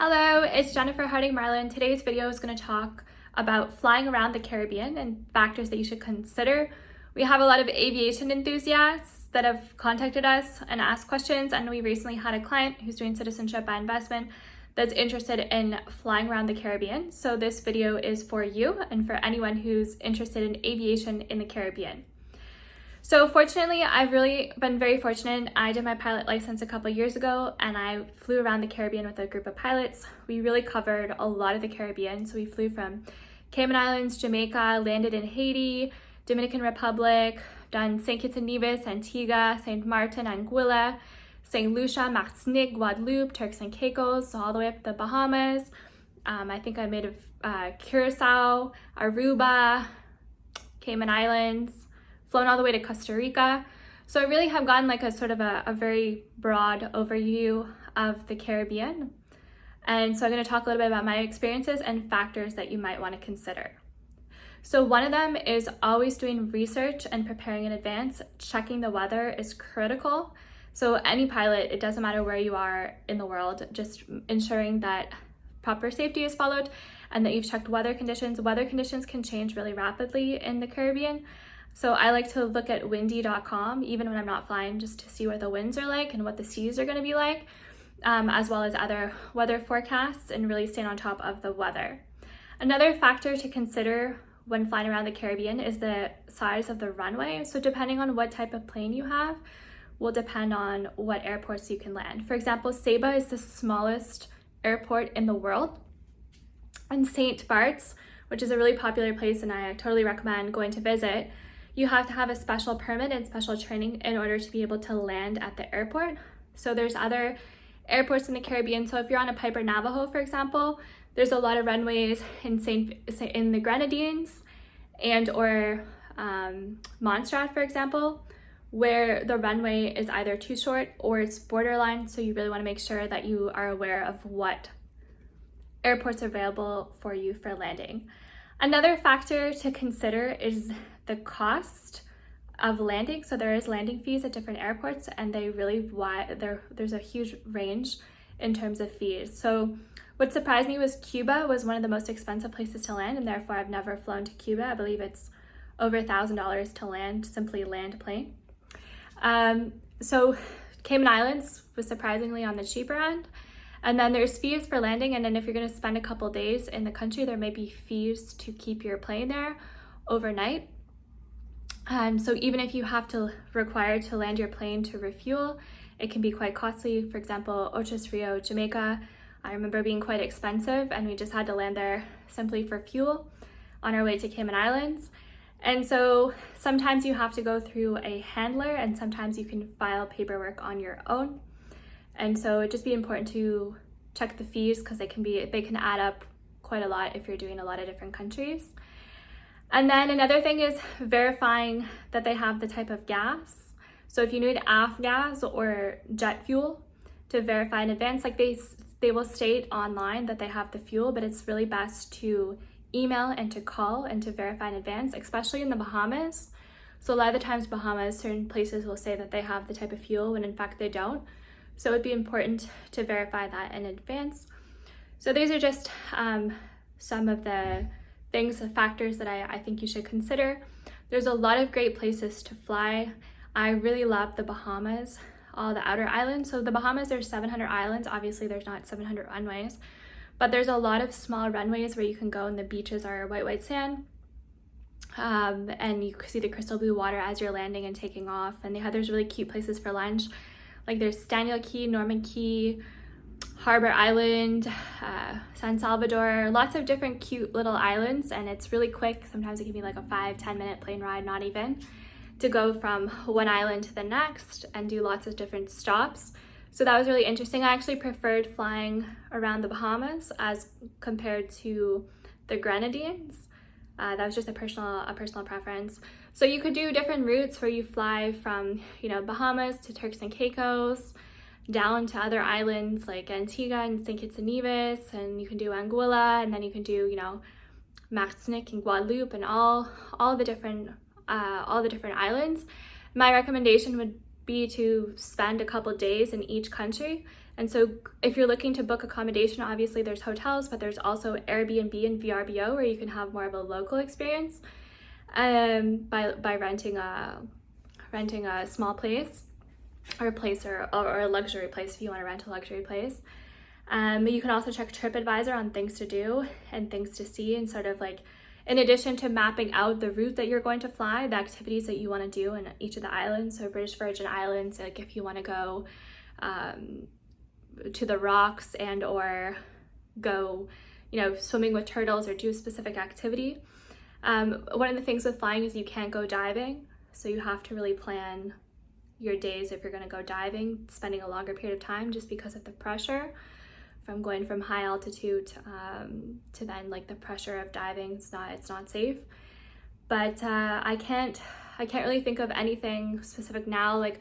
Hello, it's Jennifer Harding-Marlin. Today's video is going to talk about flying around the Caribbean and factors that you should consider. We have a lot of aviation enthusiasts that have contacted us and asked questions, and we recently had a client who's doing citizenship by investment that's interested in flying around the Caribbean. So this video is for you and for anyone who's interested in aviation in the Caribbean. So fortunately, I've really been very fortunate. I did my pilot license a couple years ago and I flew around the Caribbean with a group of pilots. We really covered a lot of the Caribbean. So we flew from Cayman Islands, Jamaica, landed in Haiti, Dominican Republic, done St. Kitts and Nevis, Antigua, St.Barts, Anguilla, St. Lucia, Martinique, Guadeloupe, Turks and Caicos, so all the way up to the Bahamas. I think I made Curacao, Aruba, Cayman Islands, flown all the way to Costa Rica. So I really have gotten like a sort of a very broad overview of the Caribbean. And so I'm going to talk a little bit about my experiences and factors that you might want to consider. So one of them is always doing research and preparing in advance. Checking the weather is critical. So any pilot, it doesn't matter where you are in the world, just ensuring that proper safety is followed and that you've checked weather conditions. Weather conditions can change really rapidly in the Caribbean. So I like to look at windy.com even when I'm not flying, just to see what the winds are like and what the seas are going to be like, as well as other weather forecasts, and really staying on top of the weather. Another factor to consider when flying around the Caribbean is the size of the runway. So depending on what type of plane you have will depend on what airports you can land. For example, Saba is the smallest airport in the world, and St.Barts, which is a really popular place and I totally recommend going to visit, you have to have a special permit and special training in order to be able to land at the airport. So there's other airports in the Caribbean. So if you're on a Piper Navajo, for example, there's a lot of runways in the Grenadines and or Montserrat, for example, where the runway is either too short or it's borderline. So you really want to make sure that you are aware of what airports are available for you for landing. Another factor to consider is the cost of landing. So there is landing fees at different airports, and they really there's a huge range in terms of fees. So what surprised me was Cuba was one of the most expensive places to land, and therefore I've never flown to Cuba. I believe it's over $1,000 to land, simply land a plane. So Cayman Islands was surprisingly on the cheaper end. And then there's fees for landing, and then if you're going to spend a couple days in the country, there may be fees to keep your plane there overnight. So even if you have to require to land your plane to refuel, it can be quite costly. For example, Ochos Rio, Jamaica, I remember being quite expensive, and we just had to land there simply for fuel on our way to Cayman Islands. And so sometimes you have to go through a handler, and sometimes you can file paperwork on your own. And so it'd just be important to check the fees because they can add up quite a lot if you're doing a lot of different countries. And then another thing is verifying that they have the type of gas. So if you need gas or jet fuel, to verify in advance, like they will state online that they have the fuel, but it's really best to email and to call and to verify in advance, especially in the Bahamas. So a lot of the times Bahamas, certain places will say that they have the type of fuel when in fact they don't. So it'd be important to verify that in advance. So these are just some of the factors that I think you should consider. There's a lot of great places to fly. I really love the Bahamas, all the outer islands. So the Bahamas, there's 700 islands. Obviously there's not 700 runways, but there's a lot of small runways where you can go, and the beaches are white sand. And you see the crystal blue water as you're landing and taking off. And there's really cute places for lunch. Like there's Daniel Key, Norman Key, Harbor Island, San Salvador, lots of different cute little islands, and it's really quick. Sometimes it can be like a 5-10 minute plane ride, not even, to go from one island to the next and do lots of different stops. So that was really interesting. I actually preferred flying around the Bahamas as compared to the Grenadines. That was just a personal preference. So you could do different routes where you fly from, Bahamas to Turks and Caicos, down to other islands like Antigua and St. Kitts and Nevis, and you can do Anguilla, and then you can do, Martinique and Guadeloupe, and all the different islands. My recommendation would be to spend a couple days in each country And so if you're looking to book accommodation, obviously there's hotels, but there's also Airbnb and VRBO where you can have more of a local experience by renting a small place or a place or a luxury place if you want to rent a luxury place. But you can also check TripAdvisor on things to do and things to see, and sort of like, in addition to mapping out the route that you're going to fly, the activities that you want to do in each of the islands. So British Virgin Islands, like if you want to go to the rocks and or go, swimming with turtles or do a specific activity. One of the things with flying is you can't go diving. So you have to really plan your days if you're going to go diving, spending a longer period of time, just because of the pressure from going from high altitude to then like the pressure of diving. It's not safe. But I can't really think of anything specific now. Like,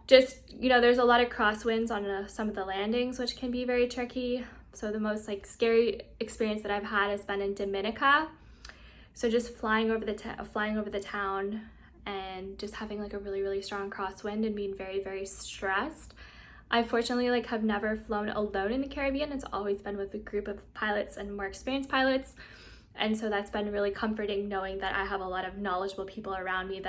just, there's a lot of crosswinds on some of the landings, which can be very tricky. So the most like scary experience that I've had has been in Dominica. So just flying over the town and just having like a really, really strong crosswind and being very, very stressed. I fortunately have never flown alone in the Caribbean. It's always been with a group of pilots and more experienced pilots. And so that's been really comforting, knowing that I have a lot of knowledgeable people around me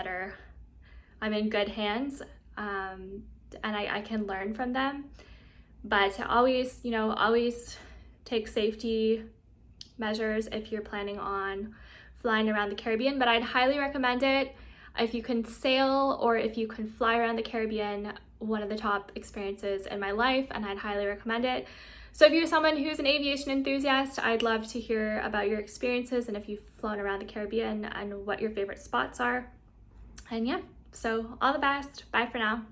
I'm in good hands, and I can learn from them. But always take safety measures if you're planning on flying around the Caribbean. But I'd highly recommend it. If you can sail or if you can fly around the Caribbean, one of the top experiences in my life, and I'd highly recommend it. So if you're someone who's an aviation enthusiast, I'd love to hear about your experiences and if you've flown around the Caribbean and what your favorite spots are. And yeah, so all the best. Bye for now.